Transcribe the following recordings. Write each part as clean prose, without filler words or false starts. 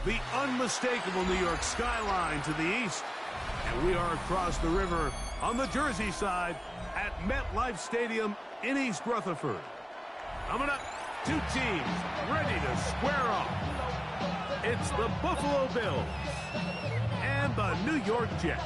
the unmistakable New York skyline to the east. And we are across the river on the Jersey side at MetLife Stadium in East Rutherford. Coming up, two teams ready to square off. It's the Buffalo Bills and the New York Jets.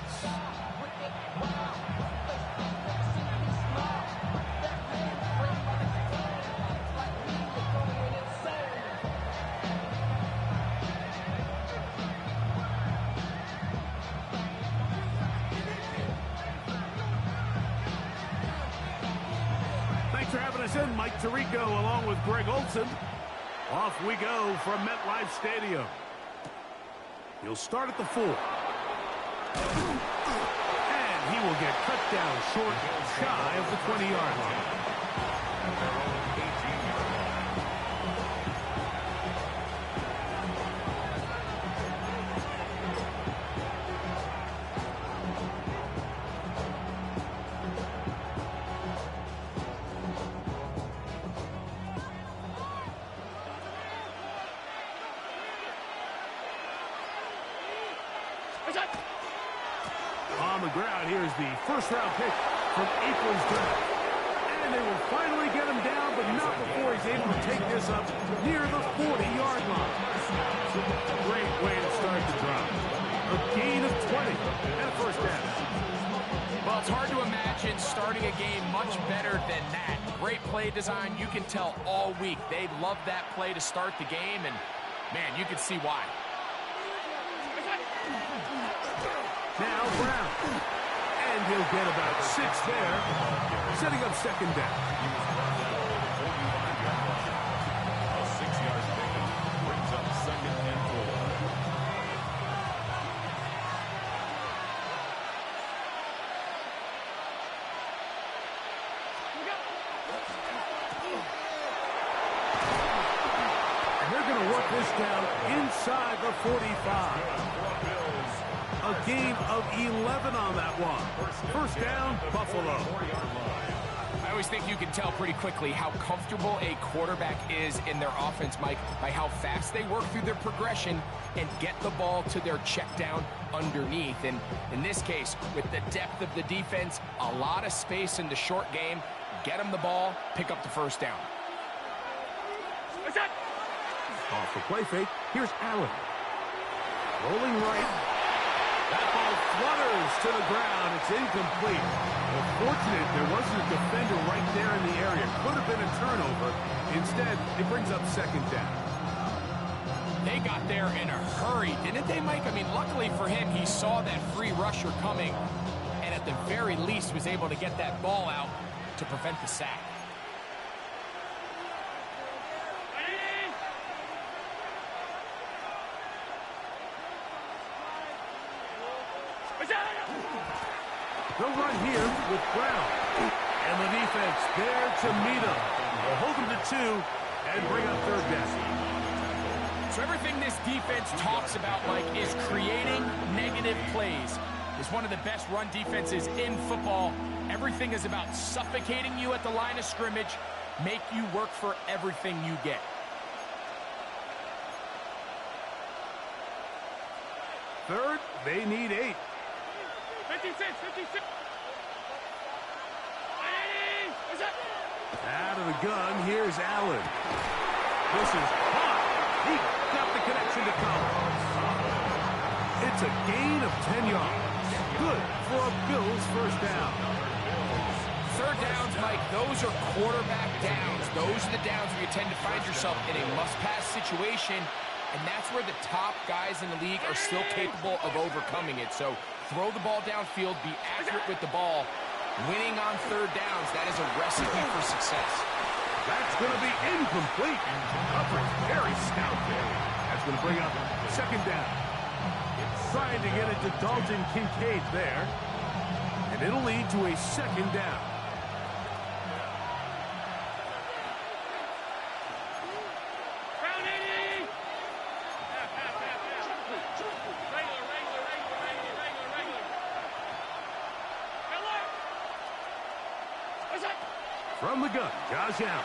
Thanks for having us in, Mike Tirico, along with Greg Olson. Off we go from MetLife Stadium. He'll start at the 4. And he will get cut down short, shy of the 20-yard line. On the ground, here's the first-round pick from April's draft. And they will finally get him down, but not before he's able to take this up near the 40-yard line. Great way to start the drive. A gain of 20 and a first down. Well, it's hard to imagine starting a game much better than that. Great play design. You can tell all week they love that play to start the game, and, man, you can see why. Now Brown. And he'll get about 6 there, setting up second down. A 6-yard pickup brings up second and 4. And they're going to work this down inside the 45. A gain of 11 on that one. First down, Buffalo. I always think you can tell pretty quickly how comfortable a quarterback is in their offense, Mike, by how fast they work through their progression and get the ball to their check down underneath. And in this case, with the depth of the defense, a lot of space in the short game, get them the ball, pick up the first down. Off the play fake, here's Allen. Rolling right. That ball flutters to the ground. It's incomplete. Well, fortunate there wasn't a defender right there in the area. Could have been a turnover. Instead, it brings up second down. They got there in a hurry, didn't they, Mike? I mean, luckily for him, he saw that free rusher coming and at the very least was able to get that ball out to prevent the sack. They'll run here with Brown. And the defense there to meet him. They'll hold him to 2 and bring up third down. So everything this defense talks about, Mike, is creating negative plays. It's one of the best run defenses in football. Everything is about suffocating you at the line of scrimmage, make you work for everything you get. Third, they need 8. 56. Out of the gun, here's Allen. This is hot. He got the connection to Collins. It's a gain of 10 yards. Good for a Bills first down. Third downs, Mike, those are quarterback downs. Those are the downs where you tend to find yourself in a must-pass situation, and that's where the top guys in the league are still capable of overcoming it. So throw the ball downfield, be accurate with the ball. Winning on third downs, that is a recipe for success. That's going to be incomplete. Coverage very stout there. That's going to bring up second down. Trying to get it to Dalton Kincaid there. And it'll lead to a second down. From the gun, Josh Allen.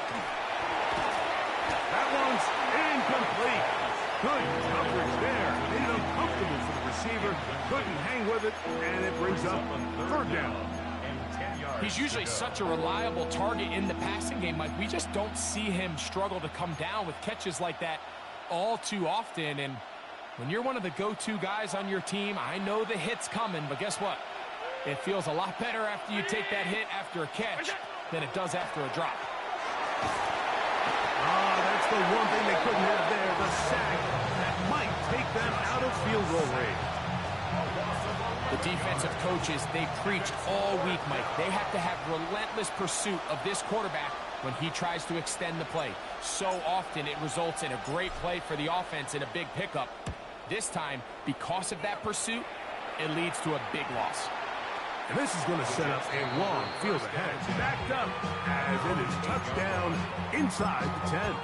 That one's incomplete. Good coverage there. Made it uncomfortable for the receiver. Couldn't hang with it, and it brings up third down. He's usually such a reliable target in the passing game, Mike. We just don't see him struggle to come down with catches like that all too often. And when you're one of the go-to guys on your team, I know the hit's coming, but guess what? It feels a lot better after you take that hit after a catch than it does after a drop. That's the one thing they couldn't have there, the sack that might take them out of field goal range. The defensive coaches, they preach all week, Mike. They have to have relentless pursuit of this quarterback when he tries to extend the play. So often it results in a great play for the offense and a big pickup. This time, because of that pursuit, it leads to a big loss. And this is going to set up a long field ahead. Backed up as it is touchdown inside the 10.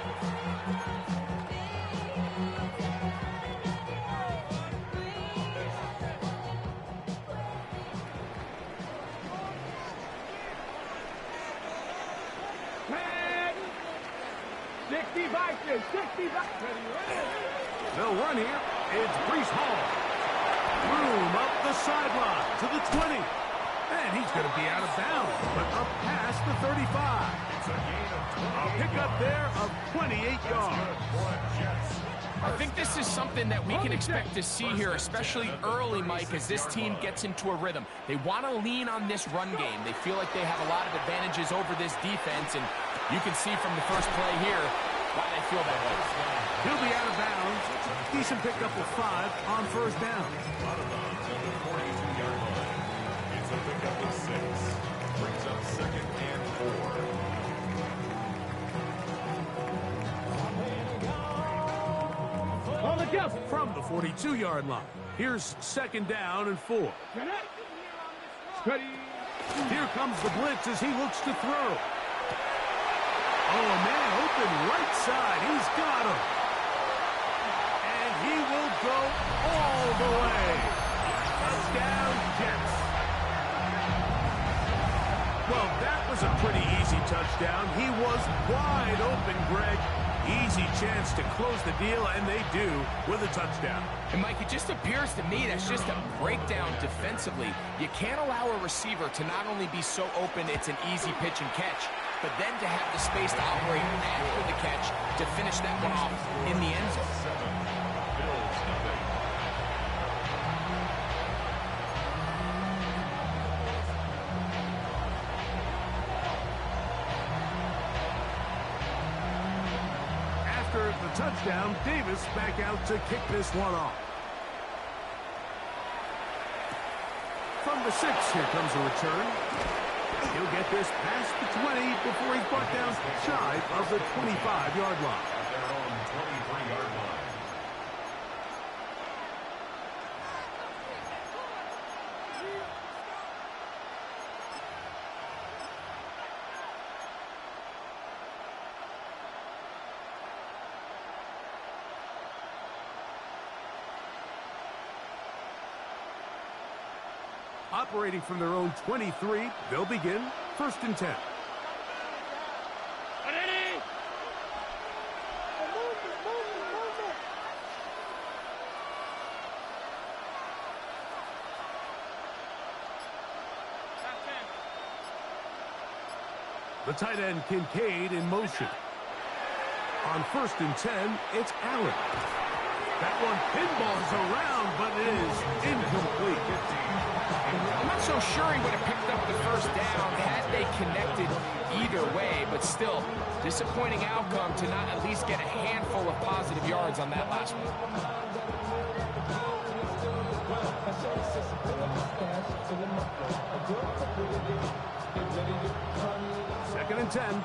They'll run here. It's Breece Hall. Room up the sideline to the 20. And he's going to be out of bounds, but up past the 35. A pickup there of 28 yards. I think this is something that we can expect to see here, especially early, Mike, as this team gets into a rhythm. They want to lean on this run game. They feel like they have a lot of advantages over this defense, and you can see from the first play here why they feel that way. He'll be out of bounds. Decent pickup of 5 on first down. Out of bounds on the 42-yard line. It's a pickup of 6. Brings up 2nd and 4. From the 42-yard line. Here's 2nd down and 4. Here comes the blitz as he looks to throw. Oh, man, open right side. He's got him. And he will go all the way. Touchdown, Jets. Well, that was a pretty easy touchdown. He was wide open, Greg. Easy chance to close the deal, and they do with a touchdown. And, Mike, it just appears to me that's just a breakdown defensively. You can't allow a receiver to not only be so open it's an easy pitch and catch, but then to have the space to operate after the catch to finish that one off in the end zone. After the touchdown, Davis back out to kick this one off. From the 6, here comes a return. He'll get this past the 20 before he's brought down shy of the 25-yard line. At their own 23-yard line. Operating from their own 23, they'll begin 1st and 10. The tight end Kincaid in motion. On 1st and 10, it's Allen. That one pinballs around, but it is incomplete. I'm not so sure he would have picked up the first down had they connected either way, but still, disappointing outcome to not at least get a handful of positive yards on that last one. 2nd and 10.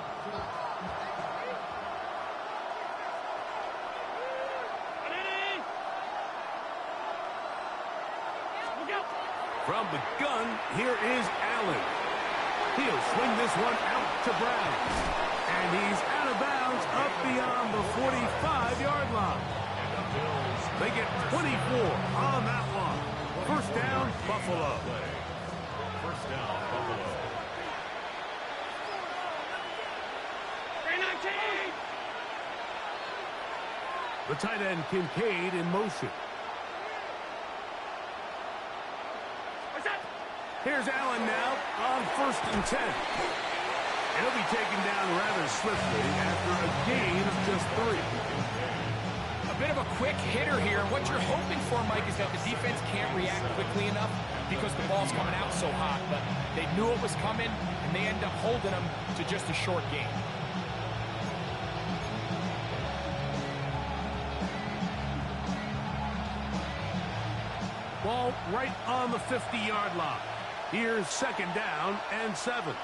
From the gun, here is Allen. He'll swing this one out to Brown. And he's out of bounds up beyond the 45-yard line. They get 24 on that one. First down, Buffalo. First down, Buffalo. The tight end Kincaid in motion. Here's Allen now on 1st and 10. He'll be taken down rather swiftly after a gain of just 3. A bit of a quick hitter here. What you're hoping for, Mike, is that the defense can't react quickly enough because the ball's coming out so hot. But they knew it was coming, and they end up holding them to just a short gain. Ball right on the 50-yard line. Here's 2nd down and 7.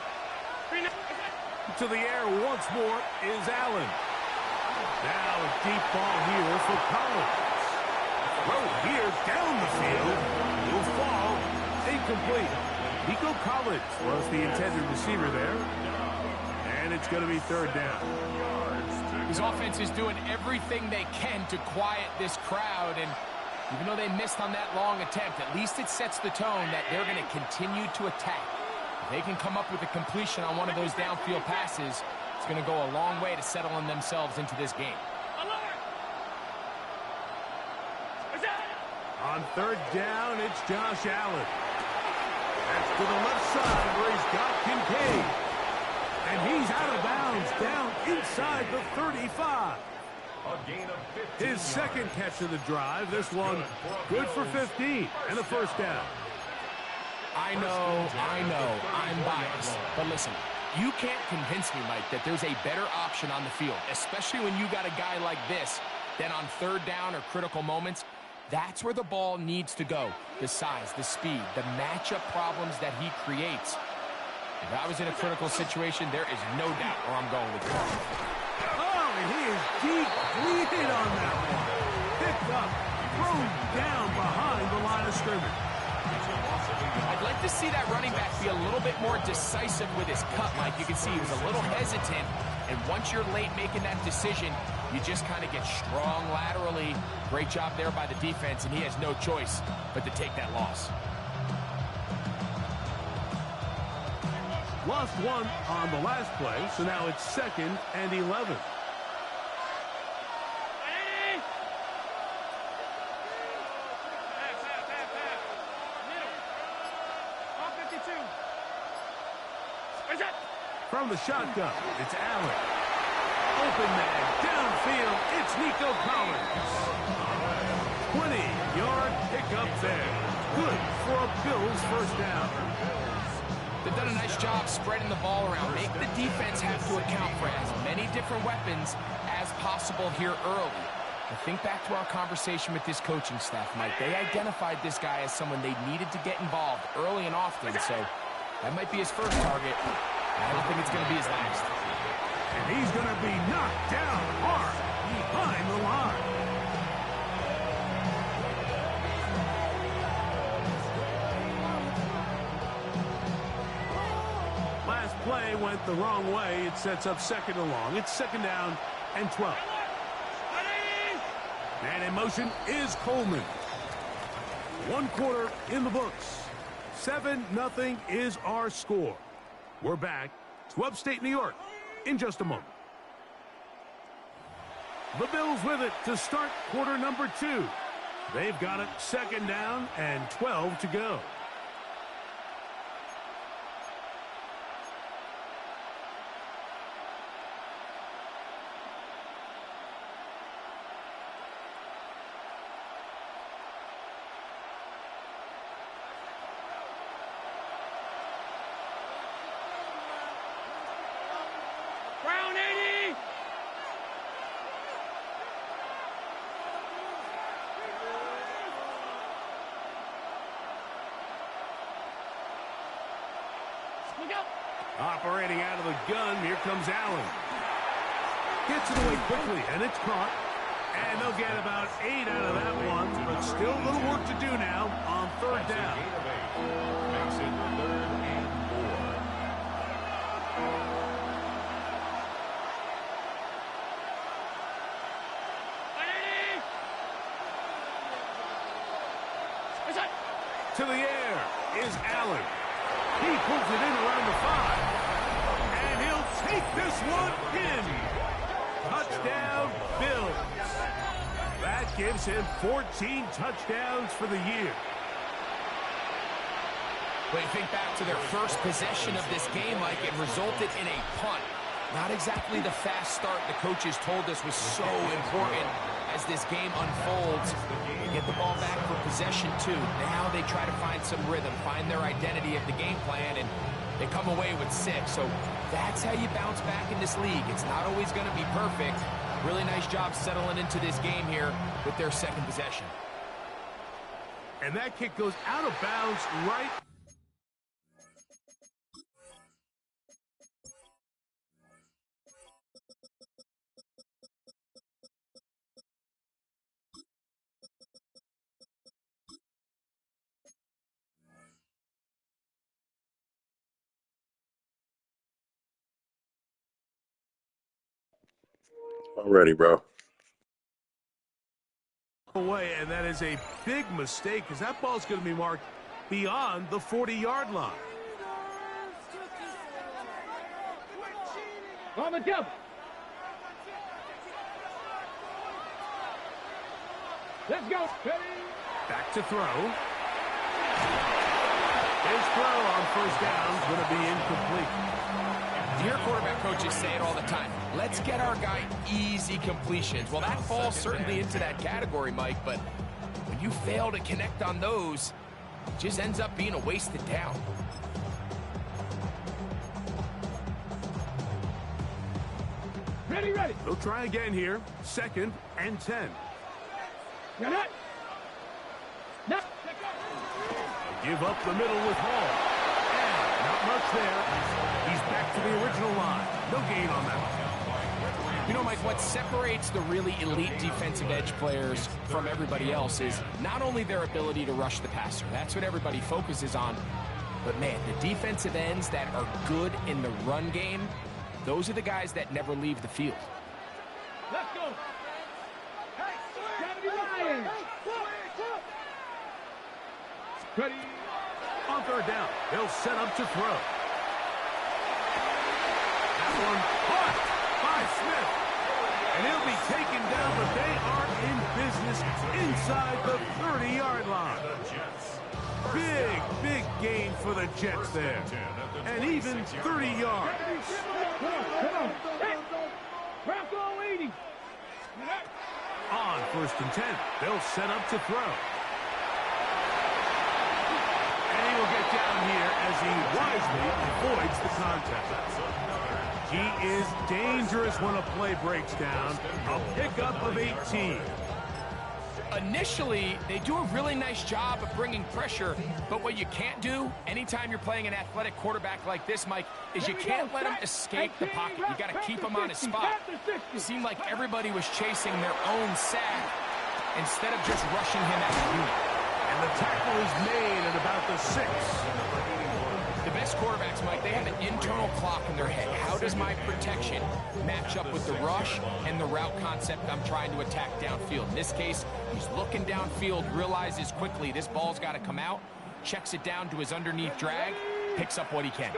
To the air once more is Allen. Now a deep ball here for Collins. Throw here down the field. Will fall. Incomplete. Nico Collins was the intended receiver there. And it's going to be 3rd down. His offense is doing everything they can to quiet this crowd, and even though they missed on that long attempt, at least it sets the tone that they're going to continue to attack. If they can come up with a completion on one of those downfield passes, it's going to go a long way to settling themselves into this game. On 3rd down, it's Josh Allen. That's to the left side where he's got Kincaid. And he's out of bounds down inside the 35. His 2nd catch of the drive. This one good for 15 and a 1st down. I know, I'm biased. But listen, you can't convince me, Mike, that there's a better option on the field, especially when you got a guy like this, than on 3rd down or critical moments. That's where the ball needs to go. The size, the speed, the matchup problems that he creates. If I was in a critical situation, there is no doubt where I'm going with this. Oh, and he is deep-leaded on that one. Picked up, thrown down behind the line of scrimmage. I'd like to see that running back be a little bit more decisive with his cut, Mike. You can see he was a little hesitant, and once you're late making that decision, you just kind of get strong laterally. Great job there by the defense, and he has no choice but to take that loss. Lost one on the last play, so now it's 2nd and 11. From the shotgun, it's Allen. Open man, downfield, it's Nico Collins. 20-yard pickup there. Good for a Bills 1st down. They've done a nice job spreading the ball around. Make the defense have to account for as many different weapons as possible here early. But think back to our conversation with this coaching staff, Mike. They identified this guy as someone they needed to get involved early and often, so that might be his first target. I don't think it's going to be his last. And he's going to be knocked down hard behind the line. Last play went the wrong way. It sets up 2nd and long. It's 2nd down and 12. And in motion is Coleman. 1 quarter in the books. 7-0 is our score. We're back to upstate New York in just a moment. The Bills with it to start quarter number 2. They've got it 2nd down and 12 to go. Operating out of the gun, here comes Allen. Gets it away quickly, and it's caught. And they'll get about 8 out of that one, but still a little work to do now on 3rd down. Makes it 3rd and 4. To the air is Allen. He pulls it in around the 5. And he'll take this one in. Touchdown, Bills. That gives him 14 touchdowns for the year. But you think back to their first possession of this game, Mike, it resulted in a punt. Not exactly the fast start the coaches told us was so important as this game unfolds. They get the ball back for possession two. Now they try to find some rhythm, find their identity of the game plan, and they come away with 6. So that's how you bounce back in this league. It's not always going to be perfect. Really nice job settling into this game here with their second possession. And that kick goes out of bounds right. I'm ready, bro. Away, and that is a big mistake because that ball's going to be marked beyond the 40-yard line. On the jump. Let's go. Back to throw. His throw on first down is going to be incomplete. You hear quarterback coaches say it all the time. Let's get our guy easy completions. Well, that falls certainly into that category, Mike, but when you fail to connect on those, it just ends up being a wasted down. Ready, ready. They'll try again here. 2nd and 10. You're not. No. Give up the middle with Hall. And not much there. He's back to the original line. No gain on that one. You know, Mike, what separates the really elite defensive edge players from everybody else is not only their ability to rush the passer. That's what everybody focuses on. But, man, the defensive ends that are good in the run game, those are the guys that never leave the field. Let's go. Gotta be lying. Ready. On third down, they'll set up to throw. That one caught by Smith. And he'll be taken down, but they are in business inside the 30-yard line. Big gain for the Jets there. And even 30 yards. Come on. Bronco 80. On 1st and 10, they'll set up to throw. And he will get down here as he wisely avoids the contact. He is dangerous when a play breaks down. A pickup of 18. Initially, they do a really nice job of bringing pressure, but what you can't do anytime you're playing an athletic quarterback like this, Mike, is you can't let him escape the pocket. You got to keep him on his spot. It seemed like everybody was chasing their own sack instead of just rushing him as a unit. And the tackle is made at about the 6. The best quarterbacks, Mike, they have an internal clock in their head. How does my protection match up with the rush and the route concept I'm trying to attack downfield? In this case, he's looking downfield, realizes quickly this ball's got to come out, checks it down to his underneath drag, picks up what he can.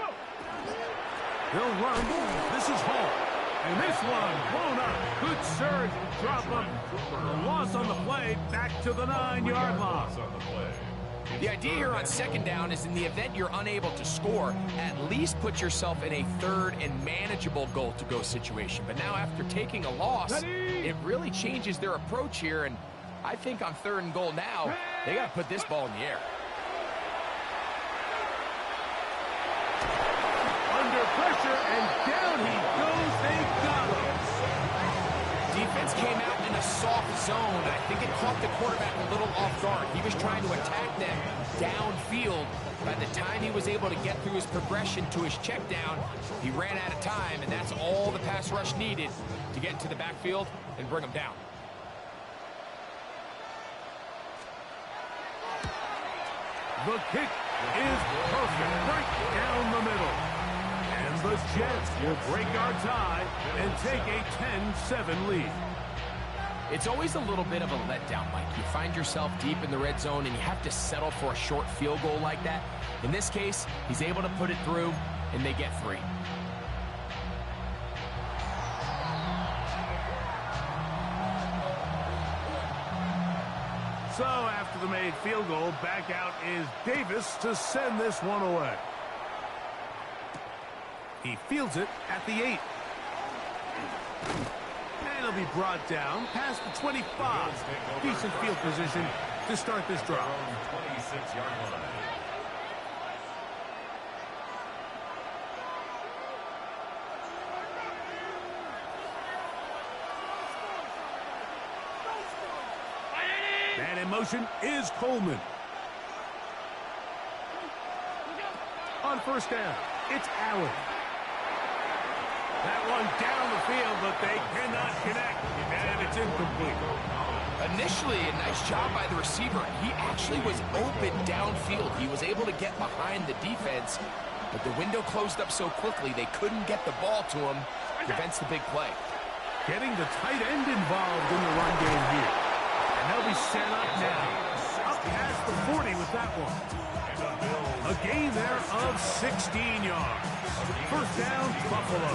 They'll run. This is Hall. And this one blown up. Good surge. Drop him. A loss on the play. Back to the 9-yard line. The idea here on 2nd down is in the event you're unable to score, at least put yourself in a 3rd and manageable goal-to-go situation. But now after taking a loss, it really changes their approach here, and I think on 3rd and goal now, they got to put this ball in the air. Under pressure, and down he goes. They got him. Defense came out in a soft zone. I think it caught the quarterback a little off guard. He was trying to attack them downfield. By the time he was able to get through his progression to his check down, he ran out of time, and that's all the pass rush needed to get into the backfield and bring him down. The kick is perfect, right down the middle. And the Jets will break our tie and take a 10-7 lead. It's always a little bit of a letdown, Mike. You find yourself deep in the red zone and you have to settle for a short field goal like that. In this case, he's able to put it through, and they get 3. the made field goal. Back out is Davis to send this one away. He fields it at the 8. And he'll be brought down past the 25. Decent field position to start this drive. 26-yard line. And in motion is Coleman. On first down, it's Allen. That one down the field, but they cannot connect, and it's incomplete. Initially, a nice job by the receiver. He actually was open downfield. He was able to get behind the defense, but the window closed up so quickly they couldn't get the ball to him. Prevents the big play. Getting the tight end involved in the run game here. And they'll be set up now. Up past the 40 with that one. A gain there of 16 yards. First down, Buffalo.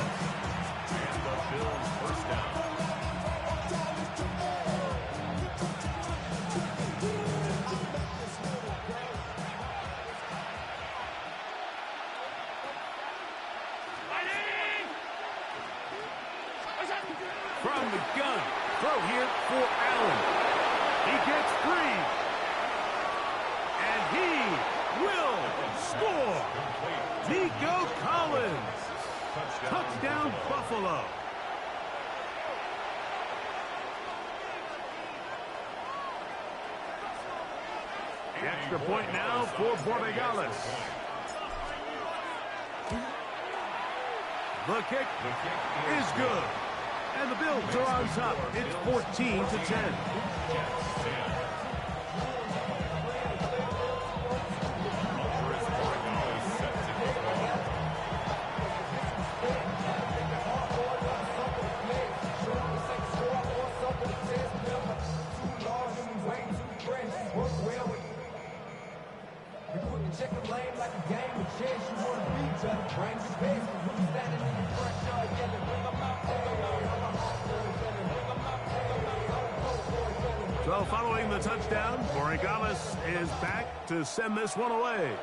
And the Bills first down. From the gun, throw here for Allen. He gets free. And he will score. Nico Collins. Touchdown, Buffalo. The extra point now for Borregales. The kick is good. And the Bills are on top. It's 14-10. Check the lane like a game of chess. You want to beat each other, bring your best. Who's standing in your front yard yelling, bring them out, So following the touchdown, Borregales is back to send this one away.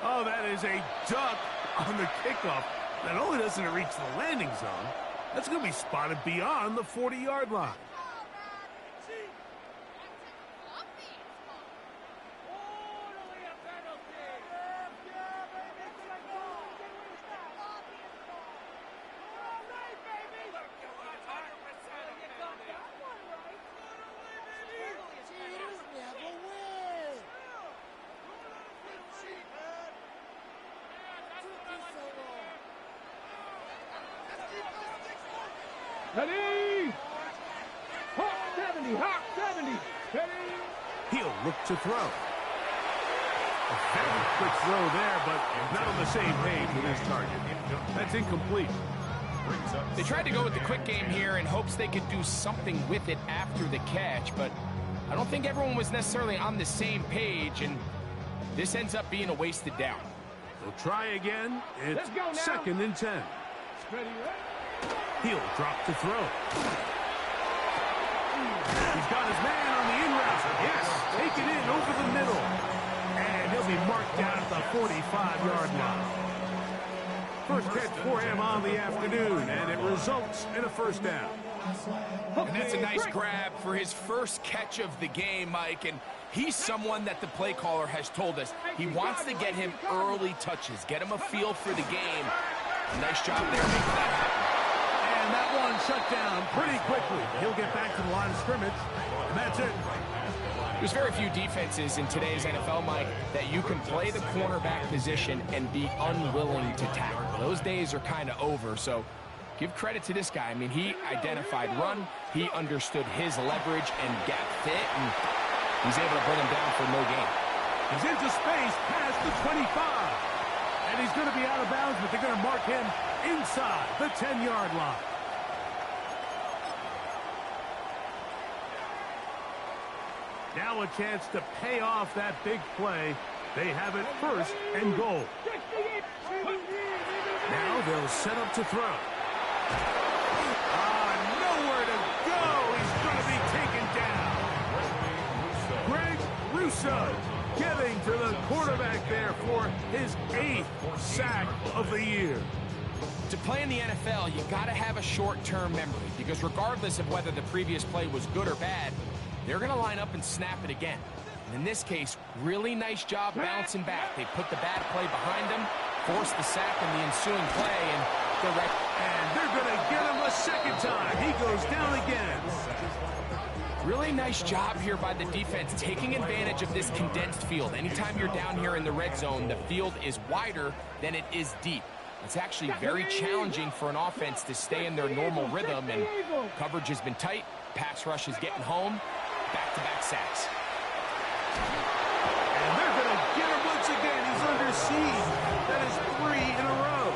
Oh, that is a duck on the kickoff. Not only doesn't it reach the landing zone, that's going to be spotted beyond the 40-yard line. Ready? Hawk 70, Hawk 70. Ready? He'll look to throw. A very quick throw there, but not on the same page with his target. That's incomplete. They tried to go with the quick game here in hopes they could do something with it after the catch, but I don't think everyone was necessarily on the same page, and this ends up being a wasted down. They'll try again. It's Let's go now. 2nd and 10. Ready? He'll drop to throw. He's got his man on the in route. Yes, take it in over the middle. And he'll be marked down at the 45-yard line. First catch for him on the afternoon, and it results in a first down. And that's a nice grab for his first catch of the game, Mike, and he's someone that the play caller has told us he wants to get him early touches, get him a feel for the game. Nice job there making that happen. And that one shut down pretty quickly. He'll get back to the line of scrimmage, and that's it. There's very few defenses in today's NFL, Mike, that you can play the cornerback position and be unwilling to tackle. Those days are kind of over, so give credit to this guy. I mean, he identified run, he understood his leverage and gap fit, and he's able to bring him down for no gain. He's into space past the 25. And he's going to be out of bounds, but they're going to mark him inside the 10-yard line. Now a chance to pay off that big play. They have it 1st and goal. Now they'll set up to throw. Nowhere to go. He's going to be taken down. Greg Bosa getting to the quarterback there for his 8th sack of the year. To play in the NFL, you got to have a short-term memory because regardless of whether the previous play was good or bad, they're going to line up and snap it again. And in this case, really nice job bouncing back. They put the bad play behind them, forced the sack in the ensuing play, and they're right. And they're going to get him a second time. He goes down again. Really nice job here by the defense, taking advantage of this condensed field. Anytime you're down here in the red zone, the field is wider than it is deep. It's actually very challenging for an offense to stay in their normal rhythm, and coverage has been tight. Pass rush is getting home. Back-to-back sacks. And they're going to get him once again. He's under siege. That is 3 in a row.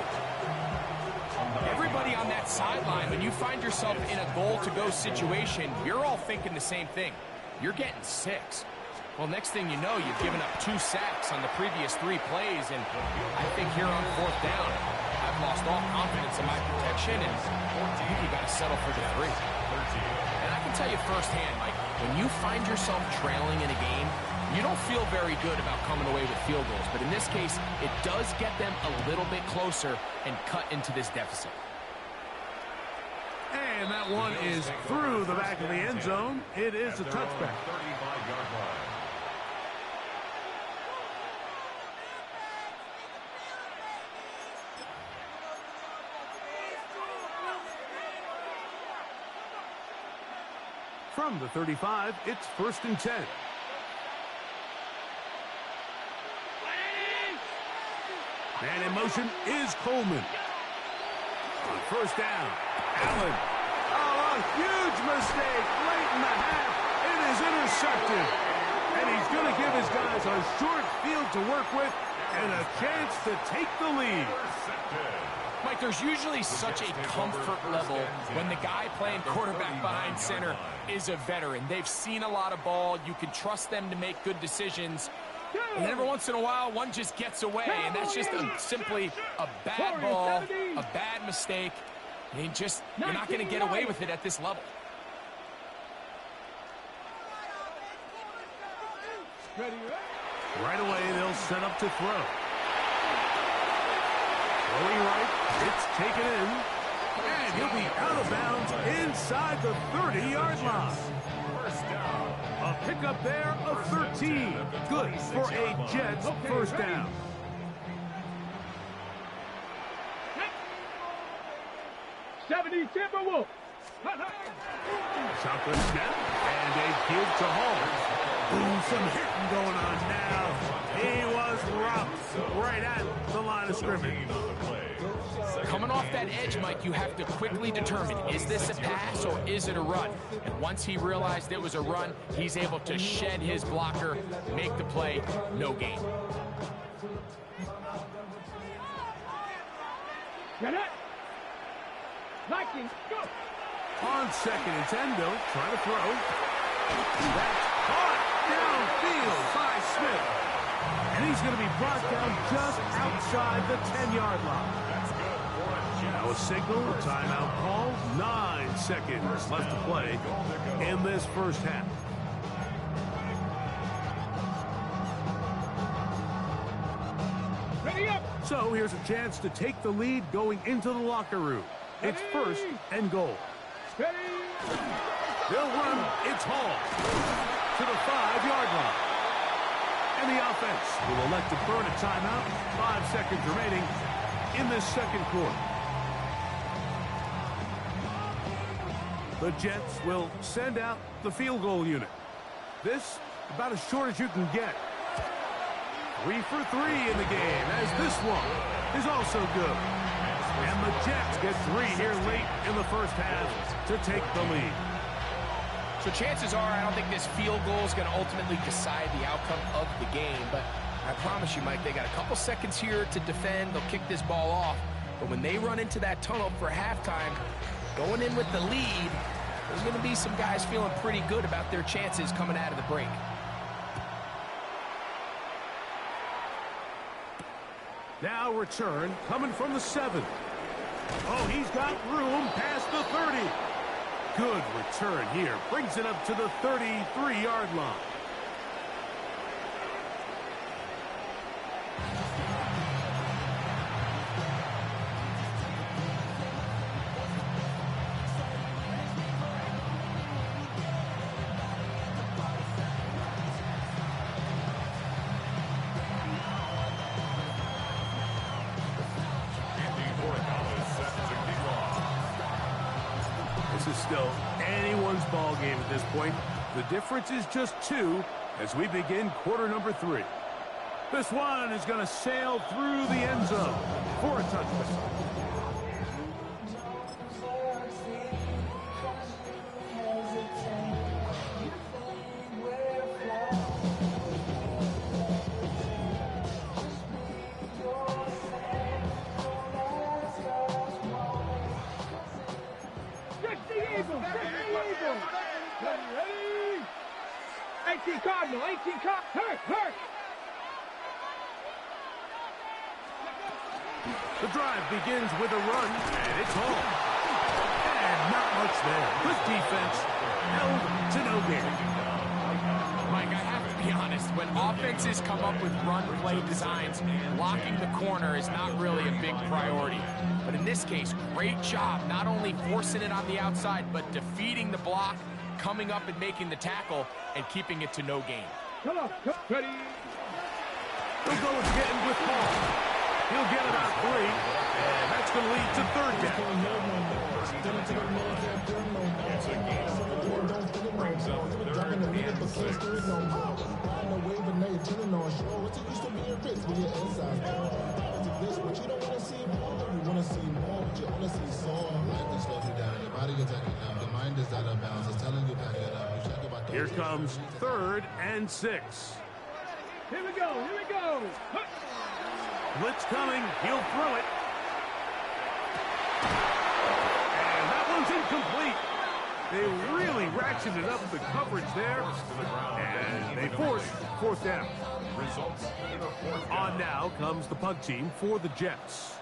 Everybody on that sideline, when you find yourself in a goal-to-go situation, you're all thinking the same thing. You're getting 6. Well, next thing you know, you've given up 2 sacks on the previous 3 plays, and I think here on 4th down, I've lost all confidence in my protection, and I think you got to settle for the 3. And I can tell you firsthand, Mike, when you find yourself trailing in a game, you don't feel very good about coming away with field goals. But in this case, it does get them a little bit closer and cut into this deficit. And that one is through the back of the end zone. It is a touchback. 35-yard line. From the 35, it's 1st and 10. And in motion is Coleman. On 1st down, Allen. Oh, a huge mistake late in the half. It is intercepted. And he's going to give his guys a short field to work with and a chance to take the lead. Mike, there's usually such a comfort level when the guy playing quarterback behind center is a veteran. They've seen a lot of ball. You can trust them to make good decisions. And every once in a while, one just gets away, and that's just simply a bad ball, a bad mistake. And you're not going to get away with it at this level. Right away, they'll set up to throw. Throwing right, it's taken in, and he'll be out of bounds inside the 30-yard line. A pickup there of 13. Good for a Jets first down. '70 Timberwolves. Shotgun snap, and a give to Hall. Ooh, some hitting going on now. He was rough right at the line of scrimmage. Coming off that edge, Mike, you have to quickly determine, is this a pass or is it a run? And once he realized it was a run, he's able to shed his blocker, make the play, no gain. Get it. Vikings, go. On 2nd and 10, Bill, trying to throw. That's caught downfield by Smith. And he's going to be brought down just outside the 10-yard line. Now a signal, a timeout call. 9 seconds left to play in this first half. Ready up. So here's a chance to take the lead going into the locker room. It's 1st and goal. Ready. They'll run. It's Hall to the 5-yard line. And the offense will elect to burn a timeout. 5 seconds remaining in this second quarter. The Jets will send out the field goal unit. This about as short as you can get. 3 for 3 in the game, as this one is also good. And the Jets get 3 here late in the first half to take the lead. So chances are, I don't think this field goal is going to ultimately decide the outcome of the game. But I promise you, Mike, they got a couple seconds here to defend. They'll kick this ball off. But when they run into that tunnel for halftime, going in with the lead, there's going to be some guys feeling pretty good about their chances coming out of the break. Now return coming from the 7. Oh, he's got room past the 30. Good return here. Brings it up to the 33-yard line. This is still anyone's ball game at this point. The difference is just 2 as we begin quarter number 3. This one is going to sail through the end zone for a touchdown. Ready? 18 Cardinal, 18 Cardinal. Hurt. The drive begins with a run, and it's home. And not much there. Good defense, held to no gain. Mike, I have to be honest, when offenses come up with run play designs, blocking the corner is not really a big priority. But in this case, great job not only forcing it on the outside, but defeating the block, coming up and making the tackle, and keeping it to no gain. Come on, ready? He'll go again with Paul. He'll get about 3, and that's going to lead to third down. It's a gain of 4. Brings up third and 6. Here comes third and 6. Here we go. Blitz coming. He'll throw it. And that one's incomplete. They really ratcheted up the coverage there. And they force fourth down. Results in a fourth down. On now comes the punt team for the Jets.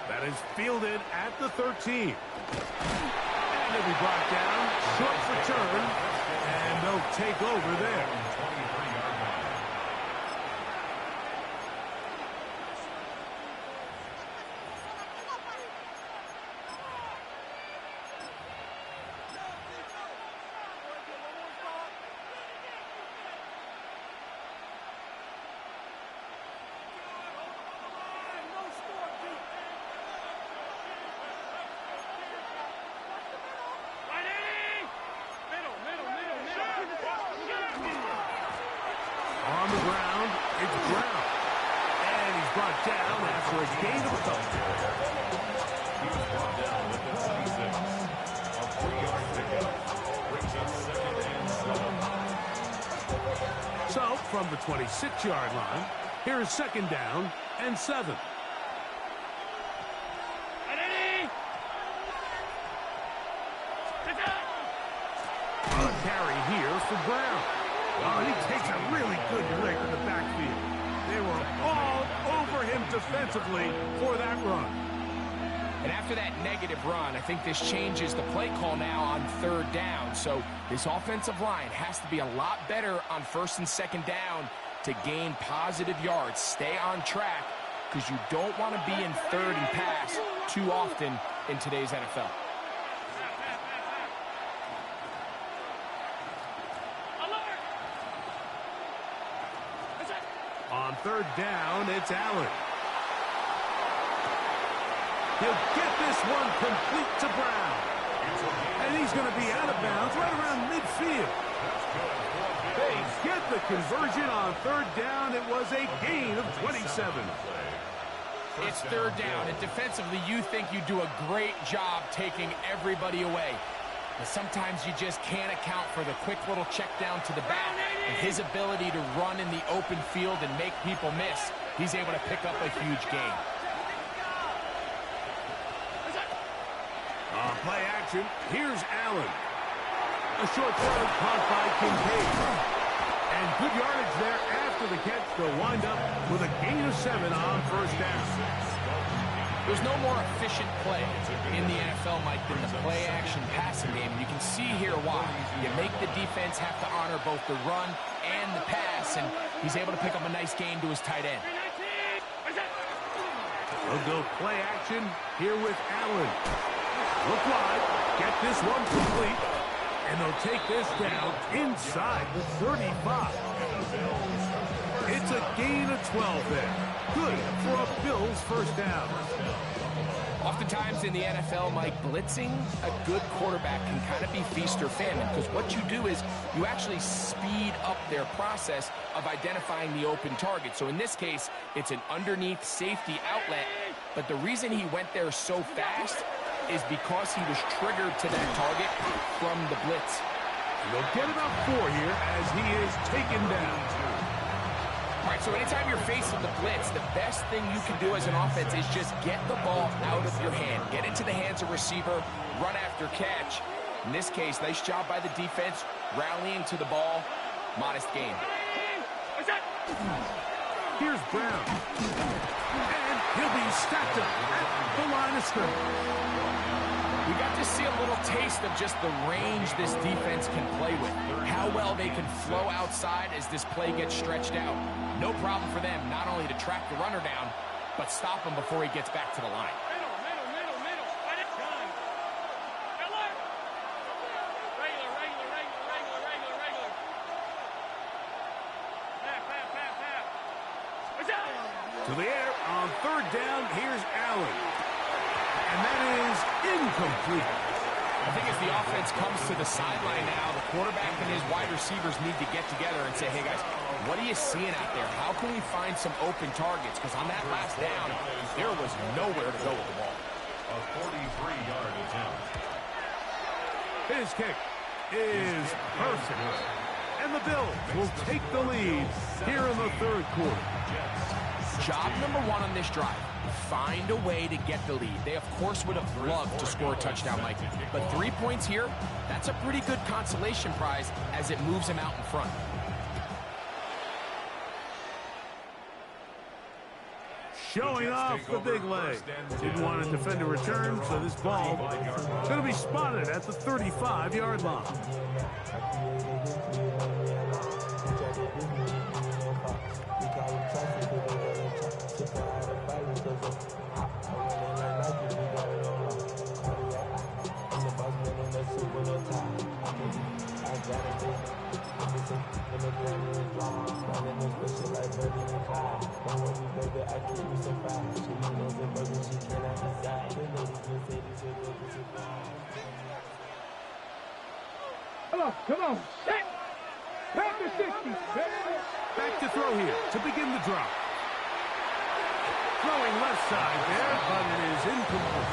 That is fielded at the 13. And it'll be brought down, short return, and they'll take over there. On the ground, it's Brown. And he's brought down after a gain of a touchdown. He was brought down at the 26. A 3-yard pickup. Brings up second and 7. So, from the 26-yard line, here's second down and 7. A carry here for Brown. Oh, and he takes a really good lick in the backfield. They were all over him defensively for that run. And after that negative run, I think this changes the play call now on third down. So this offensive line has to be a lot better on first and second down to gain positive yards. Stay on track because you don't want to be in third and pass too often in today's NFL. On third down, it's Allen. He'll get this one complete to Brown. And he's going to be out of bounds right around midfield. They get the conversion on third down. It was a gain of 27. It's third down, and defensively, you think you do a great job taking everybody away. But sometimes you just can't account for the quick little check down to the back and his ability to run in the open field and make people miss. He's able to pick up a huge gain. Play action. Here's Allen. A short throw caught by Kincaid. And good yardage there after the catch. They'll wind up with a gain of 7 on first down. There's no more efficient play in the NFL, Mike, than the play-action passing game. You can see here why. You make the defense have to honor both the run and the pass, and he's able to pick up a nice gain to his tight end. They'll go play action here with Allen. Look wide, get this one complete, and they'll take this down inside the 35. It's a gain of 12 there. Good for a Bills first down. Oftentimes in the NFL, Mike, blitzing a good quarterback can kind of be feast or famine, because what you do is you actually speed up their process of identifying the open target. So in this case, it's an underneath safety outlet, but the reason he went there so fast is because he was triggered to that target from the blitz. They'll get about 4 here as he is taken down. All right, so anytime you're facing the blitz, the best thing you can do as an offense is just get the ball out of your hand. Get into the hands of receiver, run after catch. In this case, nice job by the defense, rallying to the ball. Modest gain. Here's Brown. And he'll be stacked up at the line of scrimmage. We got to see a little taste of just the range this defense can play with. How well they can flow outside as this play gets stretched out. No problem for them not only to track the runner down, but stop him before he gets back to the line. To the air on third down, here's Allen. And that is incomplete. I think as the offense comes to the sideline now, the quarterback and his wide receivers need to get together and say, hey guys, what are you seeing out there? How can we find some open targets? Because on that last down, there was nowhere to go with the ball. A 43-yard attempt. His kick is perfect. And the Bills will take the lead here in the third quarter. Job number one on this drive, find a way to get the lead. They, of course, would have loved to score a touchdown, Mike. But 3 points here, that's a pretty good consolation prize as it moves them out in front. Showing off the big leg. Didn't want to defend a return, so this ball is going to be spotted at the 35-yard line. Come on, set! Back to 60. Back to throw here to begin the drop. Throwing left side there, but it is incomplete.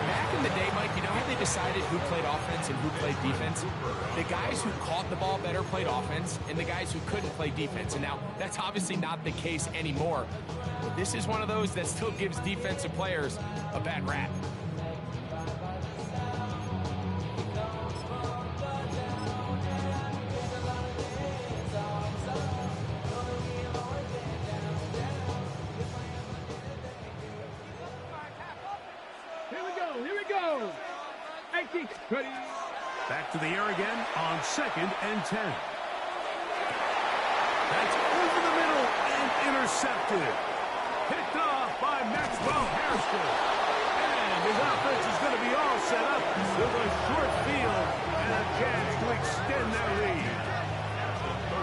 Back in the day, Mike, you know how they decided who played offense and who played defense? The guys who caught the ball better played offense, and the guys who couldn't play defense. And now, that's obviously not the case anymore. But this is one of those that still gives defensive players a bad rap. Ready. Back to the air again on 2nd and 10. That's over the middle and intercepted. Picked off by Maxwell Harrison. And his offense is going to be all set up with a short field and a chance to extend their lead.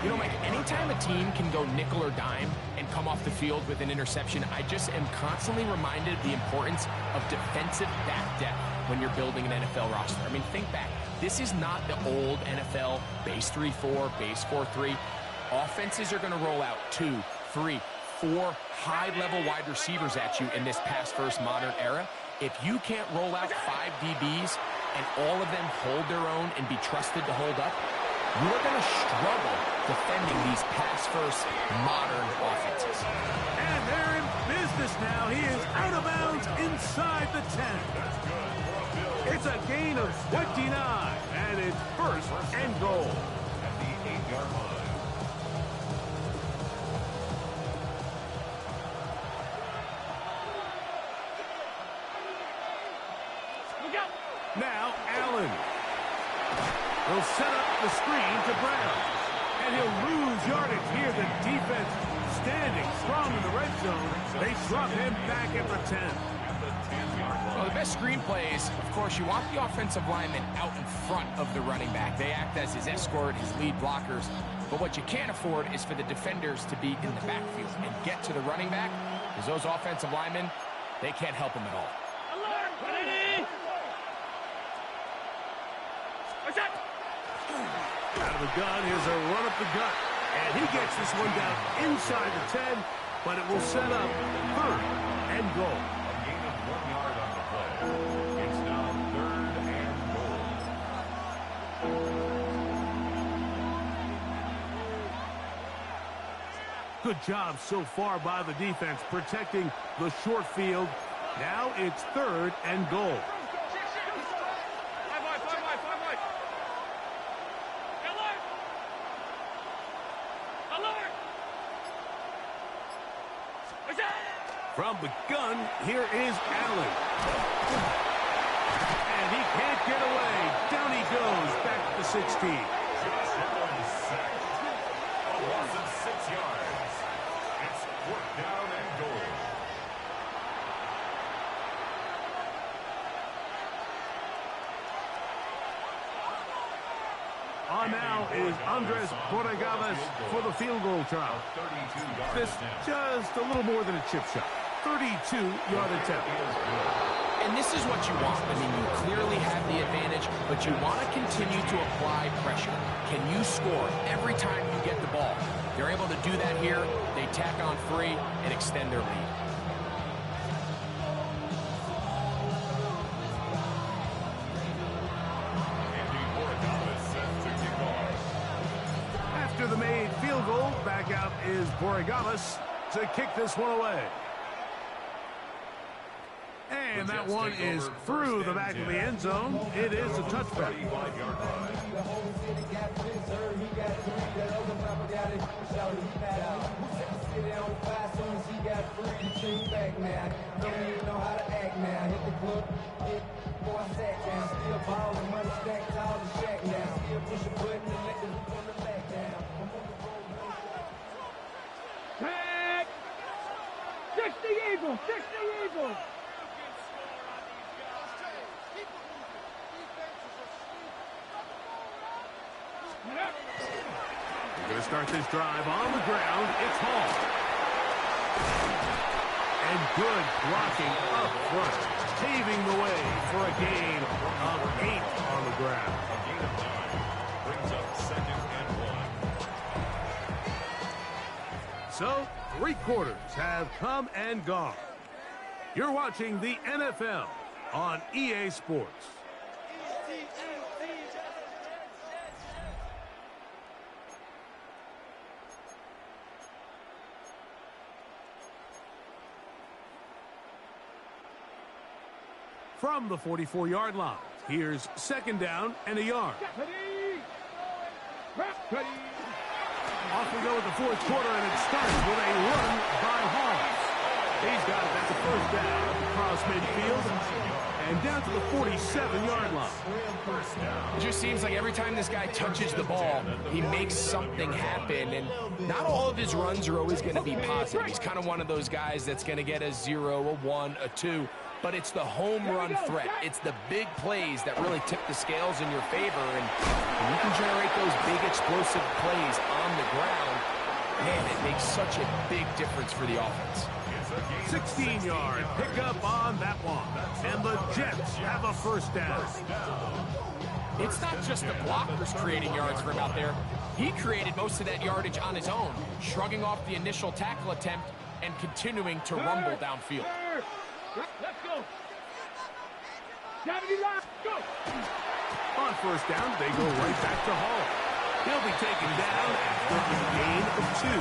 You know, Mike, anytime a team can go nickel or dime and come off the field with an interception, I just am constantly reminded of the importance of defensive back depth when you're building an NFL roster. I mean, think back. This is not the old NFL base 3-4, base 4-3. Offenses are going to roll out 2, 3, 4 high-level wide receivers at you in this pass-first modern era. If you can't roll out 5 DBs and all of them hold their own and be trusted to hold up, you are going to struggle defending these pass-first modern offenses. And they're in business now. He is out of bounds inside the 10. It's a gain of 29, and it's first and goal. At the 8-yard line. Now Allen. He'll set up the screen to Brown. And he'll lose yardage here. The defense standing strong in the red zone. They drop him back at the 10. Well, the best screen plays, of course, you want the offensive lineman out in front of the running back. They act as his escort, his lead blockers. But what you can't afford is for the defenders to be in the backfield and get to the running back, because those offensive linemen, they can't help him at all. Out of the gun, here's a run up the gut. And he gets this one down inside the 10, but it will set up 3rd and goal. A gain of 1 yard on the play. It's now 3rd and goal. Good job so far by the defense protecting the short field. Now it's 3rd and goal. From the gun, here is Allen. And he can't get away. Down he goes, back to the 16. Josh Allen sacked. A loss of 6 yards. It's 4th down and goal. On now is Andres Borregales for the field goal try. This just a little more than a chip shot. 32-yard attempt. And this is what you want. I mean, you clearly have the advantage, but you want to continue to apply pressure. Can you score every time you get the ball? They're able to do that here. They tack on 3 and extend their lead. After the made field goal, back out is Borregales to kick this one away. And that one is through the back of the end zone. It is a touchback. Tag! 60 Eagles! 60 Eagles! We're going to start this drive on the ground. It's Hall. And good blocking up front, paving the way for a gain of 8 on the ground. A gain of 9 brings up 2nd and 1. So, 3 quarters have come and gone. You're watching the NFL on EA Sports. From the 44-yard line, here's 2nd down and a yard. Off we go with the 4th quarter, and it starts with a run by Hall. He's got it. That's a 1st down across midfield and down to the 47-yard line. It just seems like every time this guy touches the ball, he makes something happen, and not all of his runs are always going to be positive. He's kind of one of those guys that's going to get a 0, a 1, a 2, but it's the home run threat. It's the big plays that really tip the scales in your favor, and when you can generate those big explosive plays on the ground, man, it makes such a big difference for the offense. 16-yard pickup on that one, and the Jets have a 1st down. It's not just the blockers creating yards for him out there. He created most of that yardage on his own, shrugging off the initial tackle attempt and continuing to rumble downfield. Let's go. Gravity line, go. On 1st down, they go right back to Hall. He'll be taken down after a gain of 2.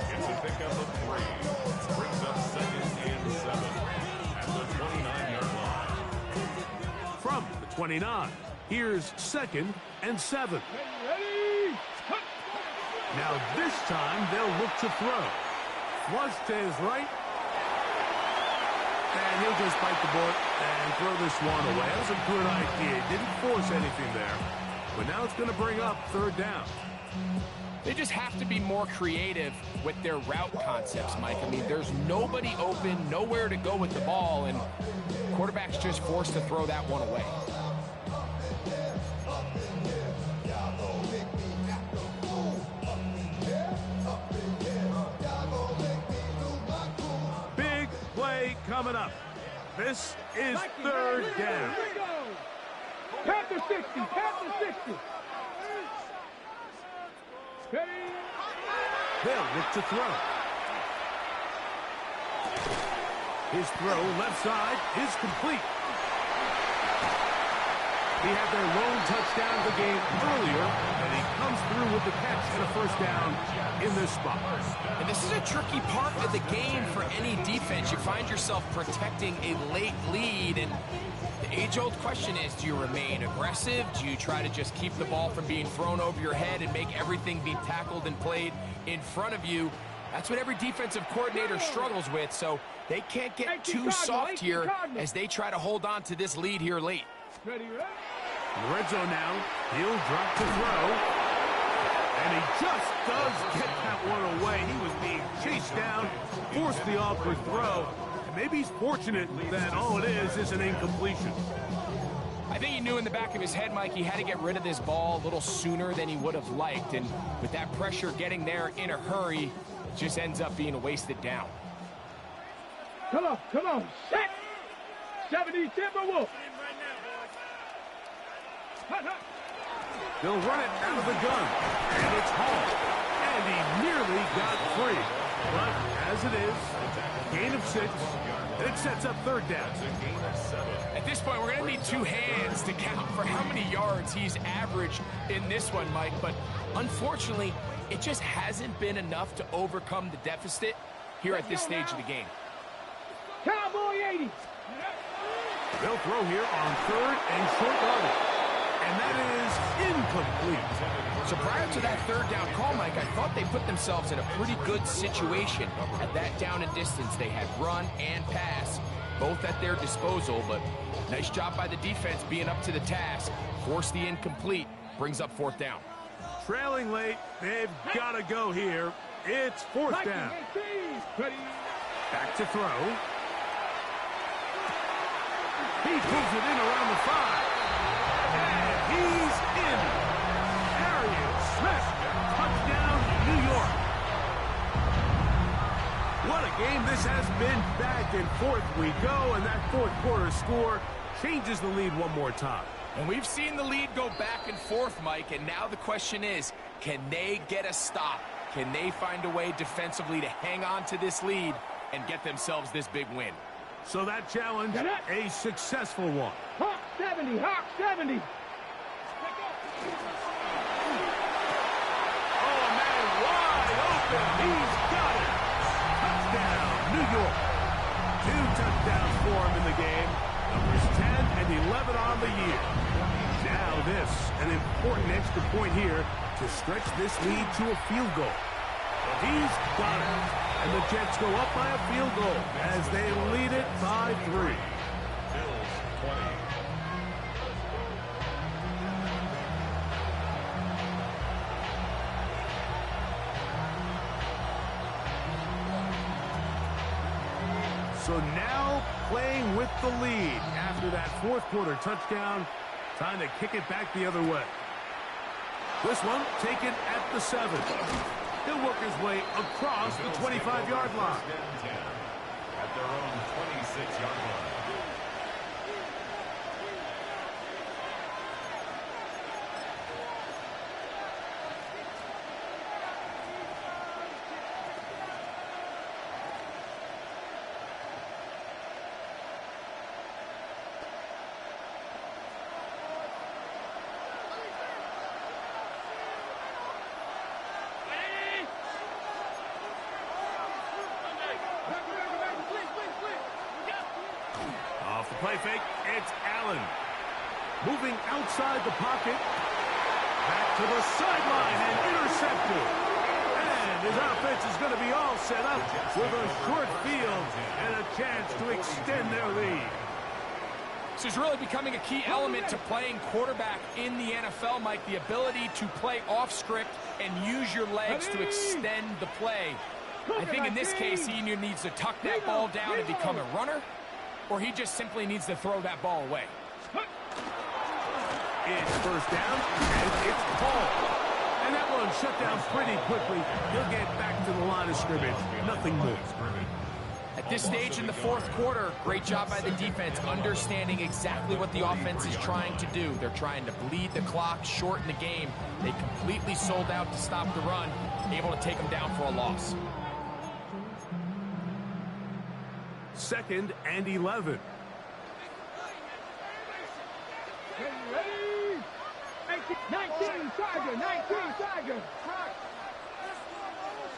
It's a pickup of 3. Brings up 2nd and 7 at the 29-yard line. From the 29, here's 2nd and 7. Ready? Now this time they'll look to throw. Flush to his right. And he'll just bite the bullet and throw this one away. That was a good idea. Didn't force anything there. But now it's going to bring up 3rd down. They just have to be more creative with their route concepts, Mike. I mean, there's nobody open, nowhere to go with the ball, and quarterback's just forced to throw that one away. coming up. This is third down. Panther 60, Panther 60. They'll look to throw. His throw left side is complete. He had their lone touchdown of the game earlier, and he comes through with the catch and a first down in this spot. And this is a tricky part of the game for any defense. You find yourself protecting a late lead, and the age-old question is, do you remain aggressive? Do you try to just keep the ball from being thrown over your head and make everything be tackled and played in front of you? That's what every defensive coordinator struggles with, so they can't get too soft here as they try to hold on to this lead here late. Ready, ready? Red zone now. He'll drop to throw. And he just does get that one away. He was being chased down, forced the awkward throw. And maybe he's fortunate that all it is an incompletion. I think he knew in the back of his head, Mike, he had to get rid of this ball a little sooner than he would have liked. And with that pressure getting there in a hurry, it just ends up being a wasted down. Come on, set! 70 Timberwolf. They'll run it out of the gun, and it's Hall. And he nearly got free. But as it is, gain of 6, and it sets up third down. At this point, we're going to need 2 hands to count for how many yards he's averaged in this one, Mike. But unfortunately, it just hasn't been enough to overcome the deficit here at this stage of the game. Cowboy 80. They'll throw here on third and short yardage. And that is incomplete. So prior to that third down call, Mike, I thought they put themselves in a pretty good situation at that down and distance. They had run and pass, both at their disposal, but nice job by the defense being up to the task. Force the incomplete, brings up fourth down. Trailing late, they've got to go here. It's fourth down. Back to throw. He pulls it in around the 5. And he's in. Arian Smith, touchdown, New York. What a game this has been. Back and forth we go, and that fourth quarter score changes the lead one more time. And we've seen the lead go back and forth, Mike, and now the question is, can they get a stop? Can they find a way defensively to hang on to this lead and get themselves this big win? So that challenge, a successful one. Hawk 70, Hawk 70. Oh, man, wide open. He's got it. Touchdown, New York. 2 touchdowns for him in the game. Numbers 10 and 11 on the year. Now this, an important extra point here to stretch this lead to a field goal. He's got it. And the Jets go up by a field goal as they lead it by 3. Bills 20. So now playing with the lead after that fourth quarter touchdown. Time to kick it back the other way. This one taken at the 7. He'll work his way across the 25-yard line. At their own 26-yard line. Off the play fake, it's Allen. Moving outside the pocket. Back to the sideline and intercepted. And his offense is going to be all set up with a short field and a chance to extend their lead. This is really becoming a key element to playing quarterback in the NFL, Mike, the ability to play off script and use your legs to extend the play. I think in this case, he either needs to tuck that ball down and become a runner, or he just simply needs to throw that ball away. It's first down, and it's Paul. And that one shut down pretty quickly. He'll get back to the line of scrimmage. Nothing more. At this stage in the fourth quarter, great job by the defense, understanding exactly what the offense is trying to do. They're trying to bleed the clock, shorten the game. They completely sold out to stop the run, able to take them down for a loss. 2nd and 11. Ready? 19 Tiger, 19 Tiger.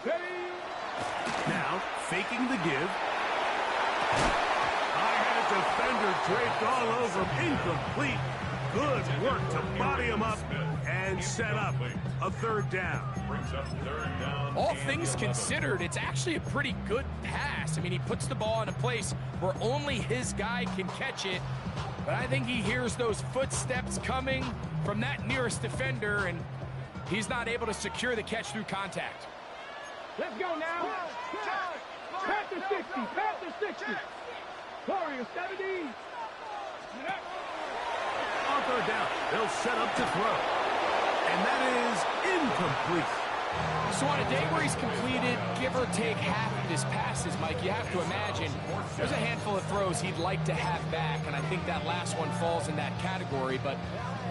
Ready? Now, faking the give. I had a defender draped all over him. Incomplete. Good work to body him up and set up a 3rd down. All things considered, it's actually a pretty good pass. I mean, he puts the ball in a place where only his guy can catch it. But I think he hears those footsteps coming from that nearest defender, and he's not able to secure the catch through contact. Let's go now. Panther 60, Panther 60. Warrior 70. On 3rd down, they'll set up to throw. And that is incomplete. So on a day where he's completed, give or take half of his passes, Mike, you have to imagine there's a handful of throws he'd like to have back, and I think that last one falls in that category. But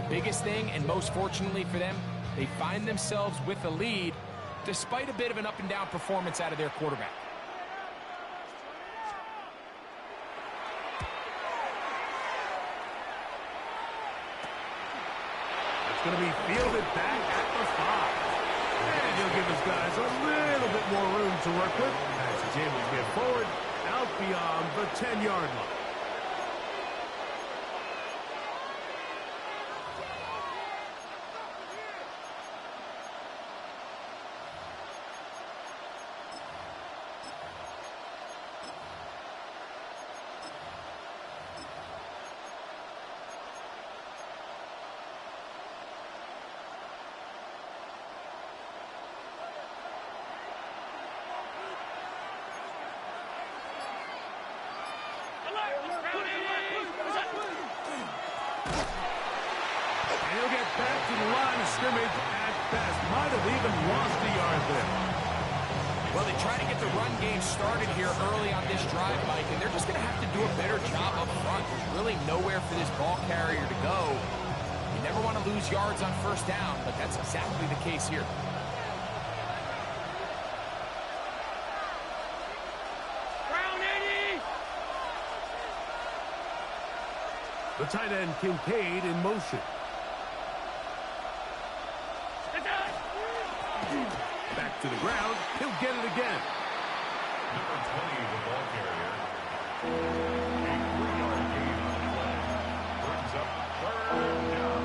the biggest thing, and most fortunately for them, they find themselves with a lead despite a bit of an up-and-down performance out of their quarterback. It's going to be fielded back at the 5. And he'll give his guys a little bit more room to work with as he's able to get forward out beyond the 10-yard line. He'll get back to the line of scrimmage at best. Might have even lost a yard there. Well, they try to get the run game started here early on this drive, Mike, and they're just going to have to do a better job up front. There's really nowhere for this ball carrier to go. You never want to lose yards on 1st down, but that's exactly the case here. The tight end, Kincaid, in motion. Back to the ground. He'll get it again. Number 20, the ball carrier. A 3-yard gain on the play. Brings up 3rd down.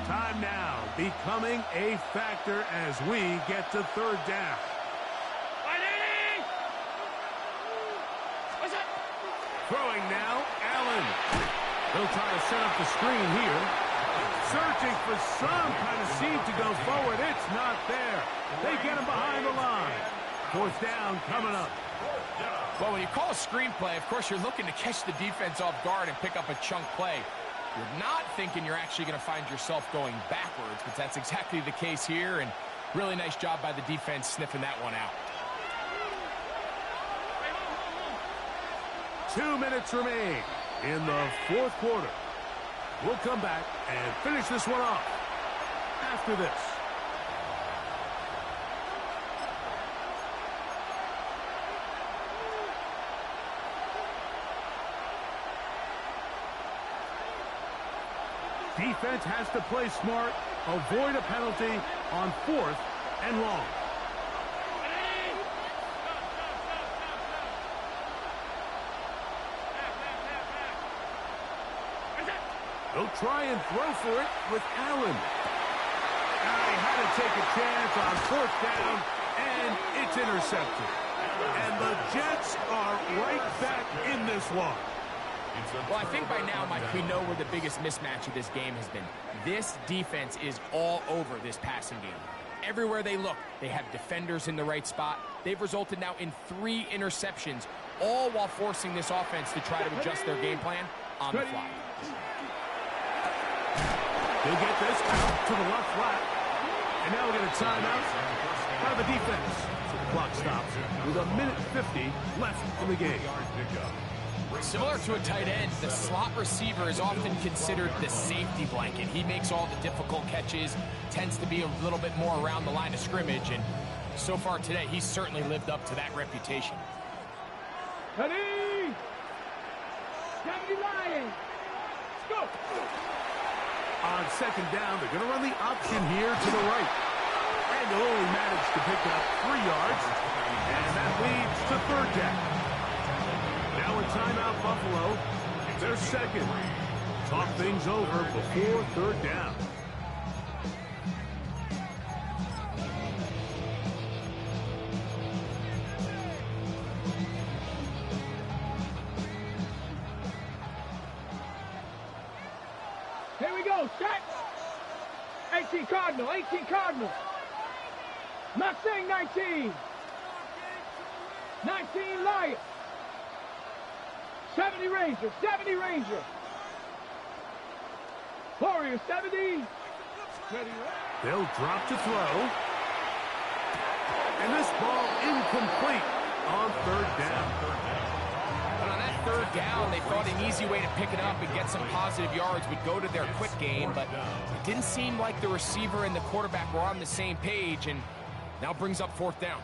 Time now becoming a factor as we get to 3rd down. Throwing now, Allen. They'll try to set up the screen here. Searching for some kind of seed to go forward. It's not there. They get him behind the line. 4th down coming up. Well, when you call a screenplay, of course, you're looking to catch the defense off guard and pick up a chunk play. You're not thinking you're actually going to find yourself going backwards, but that's exactly the case here, and really nice job by the defense sniffing that one out. 2 minutes remain in the 4th quarter. We'll come back and finish this one off after this. Defense has to play smart, avoid a penalty on 4th and long. They'll try and throw for it with Allen. He had to take a chance on 4th down, and it's intercepted. And the Jets are right back in this one. Well, I think by now, Mike, we know where the biggest mismatch of this game has been. This defense is all over this passing game. Everywhere they look, they have defenders in the right spot. They've resulted now in 3 interceptions, all while forcing this offense to try to adjust their game plan on the fly. They'll get this out to the left flat. And now we get a timeout by the defense. So the clock stops with 1:50 left in the game. Similar to a tight end, the slot receiver is often considered the safety blanket. He makes all the difficult catches, tends to be a little bit more around the line of scrimmage, and so far today, he's certainly lived up to that reputation. Ready? 70 Lions. Let's go. On second down, they're going to run the option here to the right. And they'll only manage to pick up 3 yards. And that leads to third down. Now a timeout, Buffalo. Their second. Talk things over before third down. Here we go, set. 18 Cardinal, 18 Cardinal. Not saying 19. 19 Lions. 70 Ranger, 70 Ranger. Warrior, 70. Ready, They'll drop to throw. And this ball incomplete on third down. But on that third down, they thought an easy way to pick it up and get some positive yards would go to their quick game, but it didn't seem like the receiver and the quarterback were on the same page, and now brings up fourth down.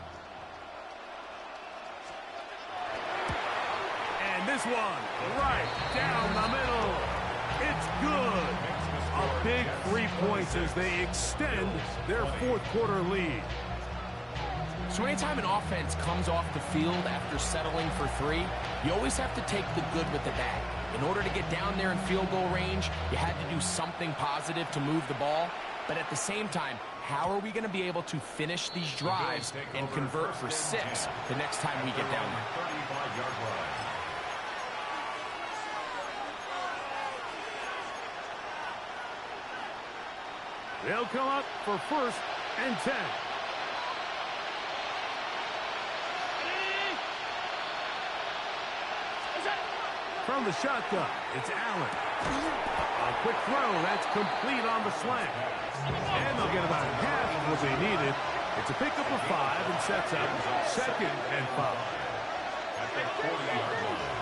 And this one, right down the middle. It's good. A big 3 points as they extend their fourth quarter lead. So anytime an offense comes off the field after settling for 3, you always have to take the good with the bad. In order to get down there in field goal range, you had to do something positive to move the ball. But at the same time, how are we going to be able to finish these drives and convert for 6 the next time we get down there? 35-yard line. They'll come up for first and 10. From the shotgun, it's Allen. A quick throw, that's complete on the slant. And they'll get about half of what they needed. It's a pickup of 5 and sets up second and 5. At the 40-yard line.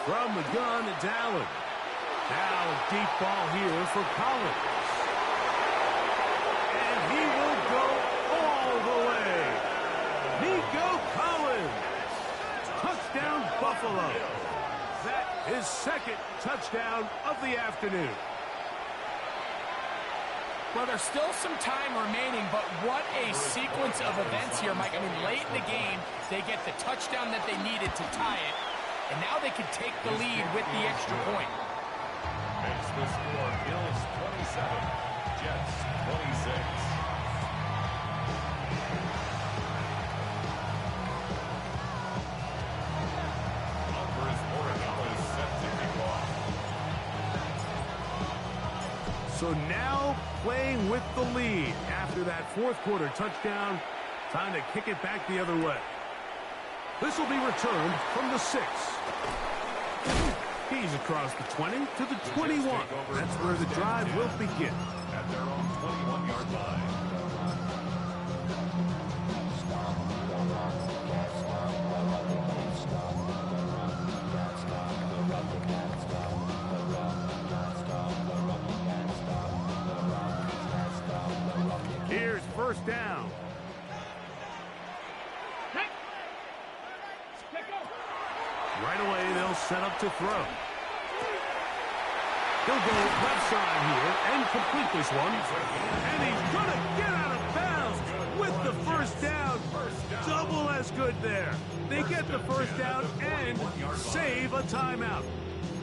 From the gun, it's Allen. Now a deep ball here for Collins. And he will go all the way. Nico Collins. Touchdown, Buffalo. That is second touchdown of the afternoon. Well, there's still some time remaining, but what a sequence of events here, Mike. I mean, late in the game, they get the touchdown that they needed to tie it. And now they can take the lead with the extra point. Makes the score Bills 27, Jets 26. Alvarez Moreno is set to kick off. So now playing with the lead after that fourth quarter touchdown. Time to kick it back the other way. This will be returned from the 6. He's across the 20 to the 21. That's where the drive will begin. At their own 21-yard line. Here's first down. Right away, they'll set up to throw. He'll go left side here and complete this one. And he's going to get out of bounds with the first down. Double as good there. They get the first down and save a timeout.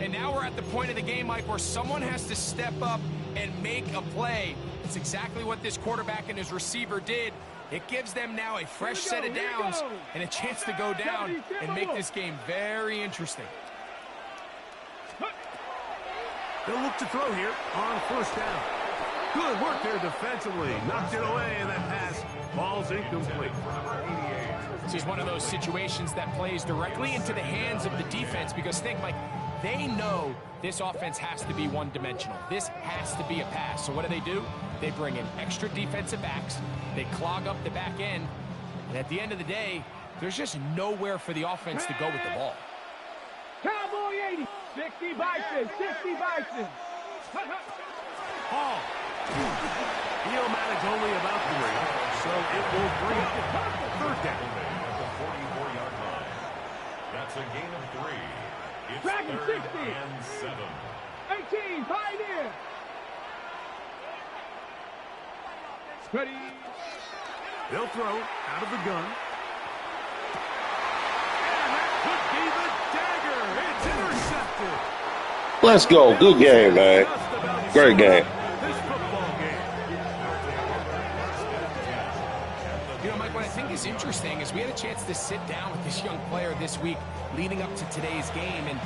And now we're at the point of the game, Mike, where someone has to step up and make a play. It's exactly what this quarterback and his receiver did. It gives them now a fresh set of downs and a chance to go down and make this game very interesting. They'll look to throw here on first down. Good work there defensively. Knocked it away, and that pass falls incomplete. This is one of those situations that plays directly into the hands of the defense because think, Mike, They know this offense has to be one-dimensional. This has to be a pass. So what do? They bring in extra defensive backs. They clog up the back end. And at the end of the day, there's just nowhere for the offense to go with the ball. Cowboy 80. 60 Bison. 60 Bison. Ball. He'll manage only about 3, so it will bring up third down. At the 44-yard line. That's a gain of 3. It's Dragon 3rd 60. and 7. 18. Pioneer. Ready. They'll throw out of the gun. And that could be the dagger. It's intercepted. Let's go. Good game, man. Great game. This football game. You know, Mike, what I think is interesting is we had a chance to sit down with this young player this week leading up to today's game, and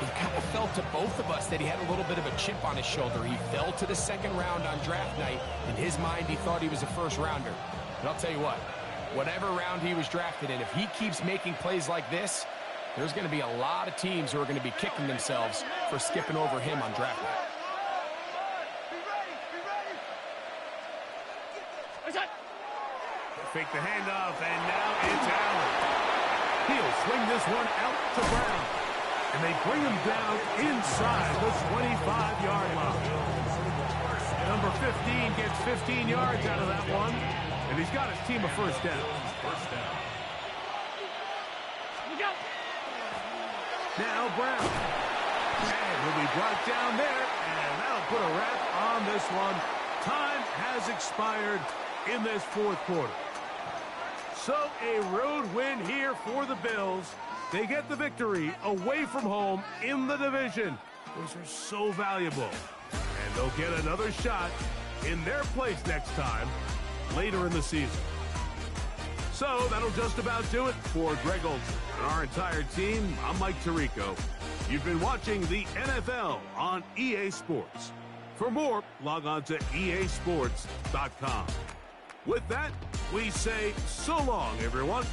it kind of felt to both of us that he had a little bit of a chip on his shoulder. He fell to the second round on draft night. In his mind, he thought he was a first-rounder. But I'll tell you what, whatever round he was drafted in, if he keeps making plays like this, there's going to be a lot of teams who are going to be kicking themselves for skipping over him on draft night. Fake the handoff, and now it's Allen. He'll swing this one out to Brown. And they bring him down inside the 25-yard line. Number 15 gets 15 yards out of that one. And he's got his team a first down. Now Brown. And he'll be brought down there. And that'll put a wrap on this one. Time has expired in this fourth quarter. So a road win here for the Bills. They get the victory away from home in the division. Those are so valuable. And they'll get another shot in their place next time later in the season. So that'll just about do it for Greg Olsen and our entire team. I'm Mike Tirico. You've been watching the NFL on EA Sports. For more, log on to easports.com. With that, we say so long, everyone.